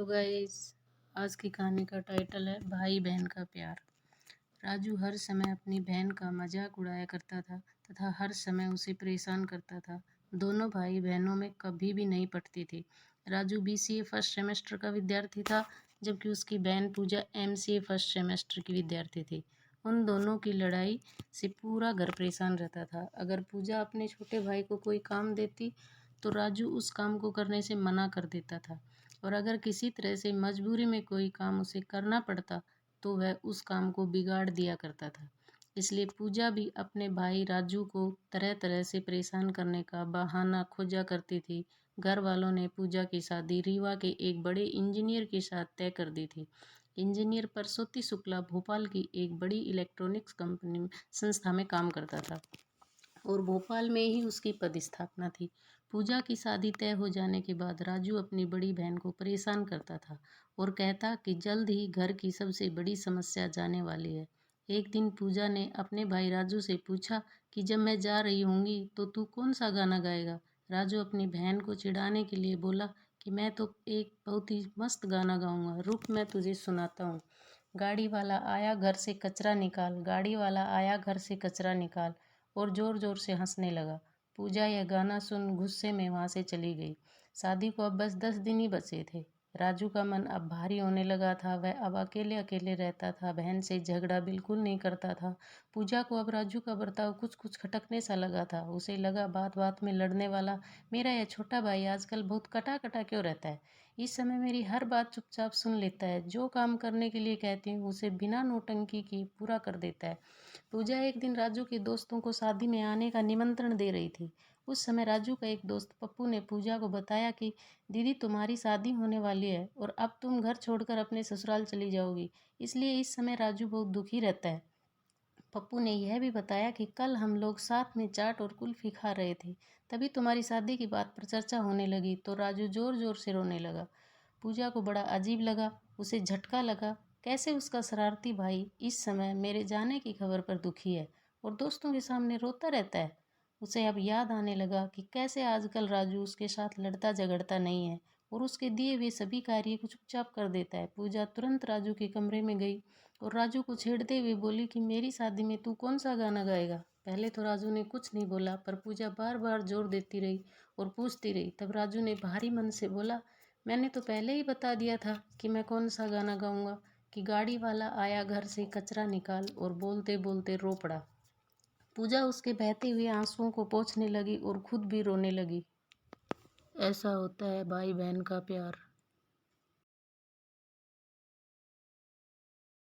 तो गाइस, आज की कहानी का टाइटल है भाई बहन का प्यार। राजू हर समय अपनी बहन का मजाक उड़ाया करता था तथा हर समय उसे परेशान करता था। दोनों भाई बहनों में कभी भी नहीं पटती थी। राजू बीसीए फर्स्ट सेमेस्टर का विद्यार्थी था, जबकि उसकी बहन पूजा एमसीए फर्स्ट सेमेस्टर की विद्यार्थी थी। उन दोनों की लड़ाई से पूरा घर परेशान रहता था। अगर पूजा अपने छोटे भाई को कोई काम देती तो राजू उस काम को करने से मना कर देता था, और अगर किसी तरह से मजबूरी में कोई काम उसे करना पड़ता तो वह उस काम को बिगाड़ दिया करता था। इसलिए पूजा भी अपने भाई राजू को तरह तरह से परेशान करने का बहाना खोजा करती थी। घर वालों ने पूजा की शादी रीवा के एक बड़े इंजीनियर के साथ तय कर दी थी। इंजीनियर परसोत्ती शुक्ला भोपाल की एक बड़ी इलेक्ट्रॉनिक्स कंपनी संस्था में काम करता था और भोपाल में ही उसकी पदस्थापना थी। पूजा की शादी तय हो जाने के बाद राजू अपनी बड़ी बहन को परेशान करता था और कहता कि जल्द ही घर की सबसे बड़ी समस्या जाने वाली है। एक दिन पूजा ने अपने भाई राजू से पूछा कि जब मैं जा रही होंगी तो तू कौन सा गाना गाएगा। राजू अपनी बहन को चिढ़ाने के लिए बोला कि मैं तो एक बहुत ही मस्त गाना गाऊंगा, रुक मैं तुझे सुनाता हूँ। गाड़ी वाला आया घर से कचरा निकाल, गाड़ी वाला आया घर से कचरा निकाल, और जोर जोर से हंसने लगा। पूजा यह गाना सुन गुस्से में वहां से चली गई। शादी को अब बस 10 दिन ही बचे थे। राजू का मन अब भारी होने लगा था। वह अब अकेले अकेले रहता था, बहन से झगड़ा बिल्कुल नहीं करता था। पूजा को अब राजू का बर्ताव कुछ कुछ खटकने सा लगा था। उसे लगा बात बात में लड़ने वाला मेरा यह छोटा भाई आजकल बहुत कटा कटा क्यों रहता है। इस समय मेरी हर बात चुपचाप सुन लेता है, जो काम करने के लिए कहती हूँ उसे बिना नौटंकी की पूरा कर देता है। पूजा एक दिन राजू के दोस्तों को शादी में आने का निमंत्रण दे रही थी। उस समय राजू का एक दोस्त पप्पू ने पूजा को बताया कि दीदी तुम्हारी शादी होने वाली है और अब तुम घर छोड़कर अपने ससुराल चली जाओगी, इसलिए इस समय राजू बहुत दुखी रहता है। पप्पू ने यह भी बताया कि कल हम लोग साथ में चाट और कुल्फी खा रहे थे, तभी तुम्हारी शादी की बात पर चर्चा होने लगी तो राजू जोर जोर से रोने लगा। पूजा को बड़ा अजीब लगा, उसे झटका लगा। कैसे उसका शरारती भाई इस समय मेरे जाने की खबर पर दुखी है और दोस्तों के सामने रोता रहता है। उसे अब याद आने लगा कि कैसे आजकल राजू उसके साथ लड़ता झगड़ता नहीं है और उसके दिए हुए सभी कार्य को चुपचाप कर देता है। पूजा तुरंत राजू के कमरे में गई और राजू को छेड़ते हुए बोली कि मेरी शादी में तू कौन सा गाना गाएगा। पहले तो राजू ने कुछ नहीं बोला, पर पूजा बार बार जोर देती रही और पूछती रही। तब राजू ने भारी मन से बोला, मैंने तो पहले ही बता दिया था कि मैं कौन सा गाना गाऊंगा, कि गाड़ी वाला आया घर से कचरा निकाल, और बोलते बोलते रो पड़ा। पूजा उसके बहते हुए आंसुओं को पोंछने लगी और खुद भी रोने लगी। ऐसा होता है भाई बहन का प्यार।